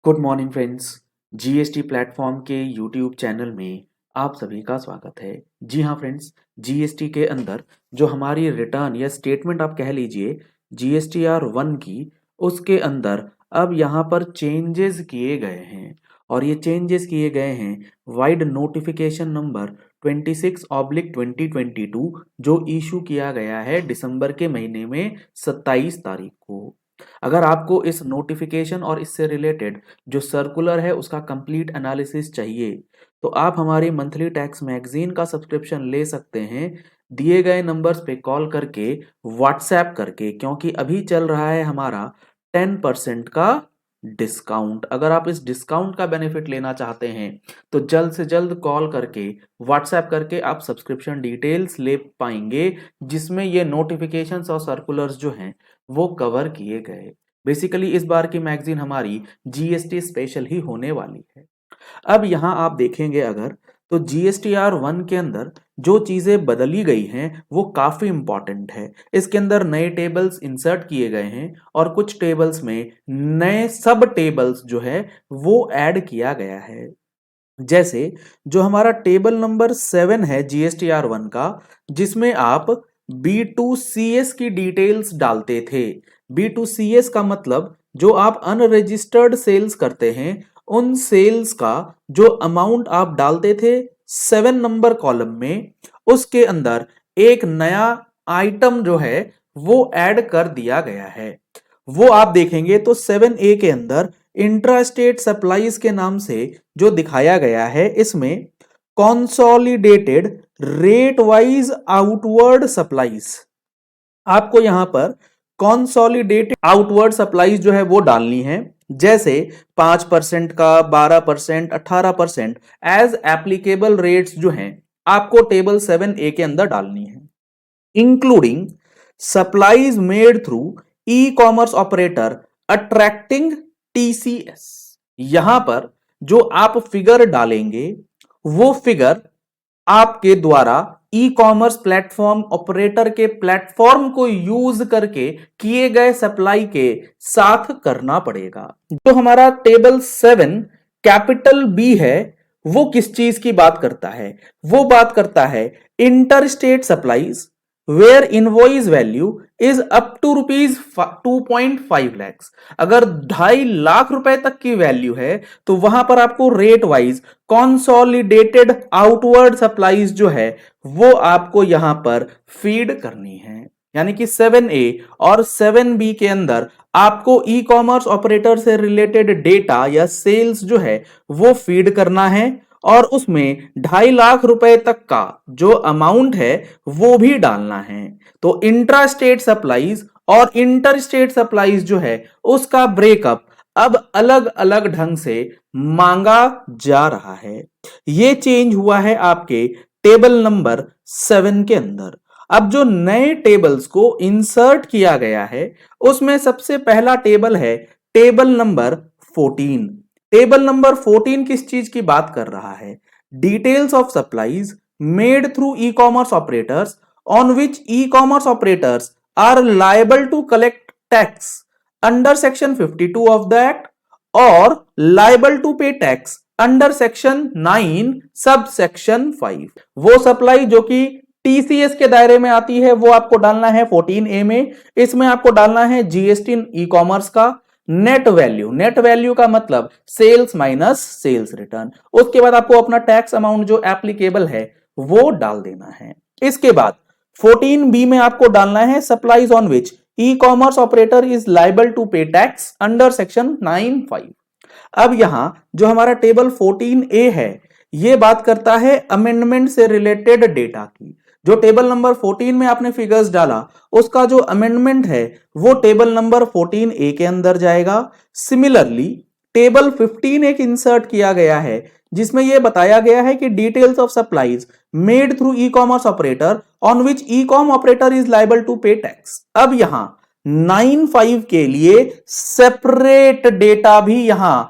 Good morning friends. GST platform के YouTube channel में आप सभी का स्वागत है। जी हाँ फ्रेंड्स, जीएसटी के अंदर जो हमारी रिटर्न या स्टेटमेंट आप कह लीजिए जीएसटीआर 1 की, उसके अंदर अब यहाँ पर चेंजेस किए गए हैं और ये चेंजेस किए गए हैं वाइड नोटिफिकेशन नंबर 26/2022 जो इशू किया गया है दिसंबर के महीने में 27 तारीख को। अगर आपको इस नोटिफिकेशन और इससे रिलेटेड जो सर्कुलर है उसका कंप्लीट एनालिसिस चाहिए तो आप हमारी मंथली टैक्स मैगजीन का सब्सक्रिप्शन ले सकते हैं दिए गए नंबर्स पे कॉल करके, व्हाट्सएप करके, क्योंकि अभी चल रहा है हमारा 10% का डिस्काउंट। अगर आप इस डिस्काउंट का बेनिफिट लेना चाहते हैं तो जल्द से जल्द कॉल करके, व्हाट्सएप करके आप सब्सक्रिप्शन डिटेल्स ले पाएंगे जिसमें ये नोटिफिकेशंस और सर्कुलर्स जो हैं वो कवर किए गए। बेसिकली इस बार की मैगजीन हमारी जीएसटी स्पेशल ही होने वाली है। अब यहाँ आप देखेंगे अगर तो जीएसटीआर 1 के अंदर जो चीजें बदली गई हैं वो काफी इंपॉर्टेंट है। इसके अंदर नए टेबल्स इंसर्ट किए गए हैं और कुछ टेबल्स में नए सब टेबल्स जो है वो ऐड किया गया है। जैसे जो हमारा टेबल नंबर 7 है जीएसटीआर 1 का, जिसमें आप B2CS की डिटेल्स डालते थे। B2CS का मतलब जो आप अनरजिस्टर्ड सेल्स करते हैं उन सेल्स का जो अमाउंट आप डालते थे 7 नंबर कॉलम में, उसके अंदर एक नया आइटम जो है वो ऐड कर दिया गया है। वो आप देखेंगे तो 7A के अंदर इंट्रास्टेट सप्लाईज के नाम से जो दिखाया गया है, इसमें consolidated rate wise outward supplies, आपको यहां पर कॉन्सोलिडेटेड आउटवर्ड सप्लाईज जो है वो डालनी है। जैसे 5% का, 12%, 18% एज एप्लीकेबल रेट्स जो हैं आपको टेबल 7A के अंदर डालनी है, including supplies made through e commerce operator attracting TCS. यहां पर जो आप फिगर डालेंगे वो फिगर आपके द्वारा ई कॉमर्स प्लेटफॉर्म ऑपरेटर के प्लेटफॉर्म को यूज करके किए गए सप्लाई के साथ करना पड़ेगा। जो हमारा टेबल 7 कैपिटल बी है वो किस चीज की बात करता है? वो बात करता है interstate supplies where invoice value is up to rupees 2.5 lakhs. अगर 2.5 लाख रुपए तक की वैल्यू है तो वहां पर आपको rate wise consolidated outward supplies जो है वो आपको यहां पर फीड करनी है। यानी कि 7A और 7B के अंदर आपको ई कॉमर्स ऑपरेटर से रिलेटेड डेटा या सेल्स जो है वो फीड करना है और उसमें 2.5 लाख रुपए तक का जो अमाउंट है वो भी डालना है। तो इंट्रास्टेट सप्लाईज और इंटरस्टेट सप्लाईज जो है उसका ब्रेकअप अब अलग अलग ढंग से मांगा जा रहा है। ये चेंज हुआ है आपके टेबल नंबर 7 के अंदर। अब जो नए टेबल्स को इंसर्ट किया गया है उसमें सबसे पहला टेबल है टेबल नंबर 14। टेबल नंबर 14 किस चीज की बात कर रहा है? Details of supplies made through e commerce operators on which e commerce operators are liable to collect tax under section 52 of the act और liable to pay tax under section 9 sub section 5। वो supply जो कि TCS के दायरे में आती है वो आपको डालना है 14A में। इसमें आपको डालना है जीएसटी ई कॉमर्स का नेट वैल्यू। नेट वैल्यू का मतलब सेल्स माइनस सेल्स रिटर्न। उसके बाद आपको अपना टैक्स अमाउंट जो एप्लीकेबल है वो डाल देना है। इसके बाद 14B में आपको डालना है supplies on which e commerce operator is liable to pay tax under section 9(5). अब यहां जो हमारा टेबल 14A है ये बात करता है अमेंडमेंट से रिलेटेड डेटा की। जो टेबल नंबर 14 में आपने फिगर्स डाला उसका जो अमेंडमेंट है वो टेबल नंबर 14A के अंदर जाएगा। सिमिलरली टेबल 15 एक इंसर्ट किया गया है जिसमें यह बताया गया है कि details of supplies made through e commerce operator on which e com operator is liable to pay tax. अब यहां 9(5) के लिए सेपरेट डेटा भी यहां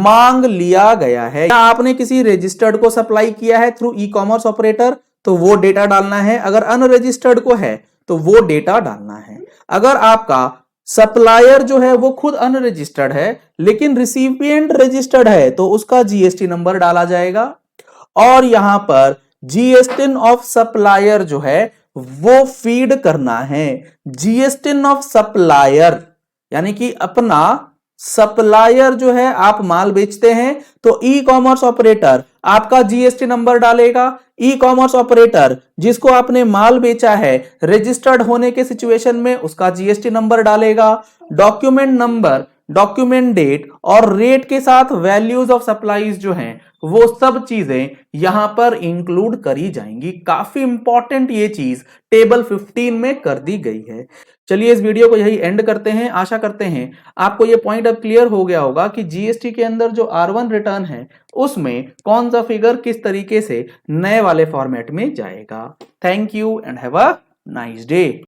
मांग लिया गया है। आपने किसी रजिस्टर्ड को सप्लाई किया है थ्रू ई कॉमर्स ऑपरेटर तो वो डेटा डालना है, अगर अनरजिस्टर्ड को है तो वो डेटा डालना है। अगर आपका सप्लायर जो है वो खुद अनरजिस्टर्ड है लेकिन रिसिपिएंट रजिस्टर्ड है तो उसका जीएसटी नंबर डाला जाएगा। और यहां पर जीएसटी ऑफ सप्लायर जो है वो फीड करना है। जीएसटी ऑफ सप्लायर यानी कि अपना सप्लायर जो है, आप माल बेचते हैं तो ई कॉमर्स ऑपरेटर आपका जीएसटी नंबर डालेगा। ई कॉमर्स ऑपरेटर जिसको आपने माल बेचा है रजिस्टर्ड होने के सिचुएशन में उसका जीएसटी नंबर डालेगा। डॉक्यूमेंट नंबर, डॉक्यूमेंट डेट और रेट के साथ वैल्यूज ऑफ सप्लाईज जो हैं वो सब चीजें यहां पर इंक्लूड करी जाएंगी। काफी इंपॉर्टेंट ये चीज टेबल 15 में कर दी गई है। चलिए इस वीडियो को यही एंड करते हैं। आशा करते हैं आपको ये पॉइंट अब क्लियर हो गया होगा कि जीएसटी के अंदर जो R1 रिटर्न है उसमें कौन सा फिगर किस तरीके से नए वाले फॉर्मेट में जाएगा। Thank you and have a nice day.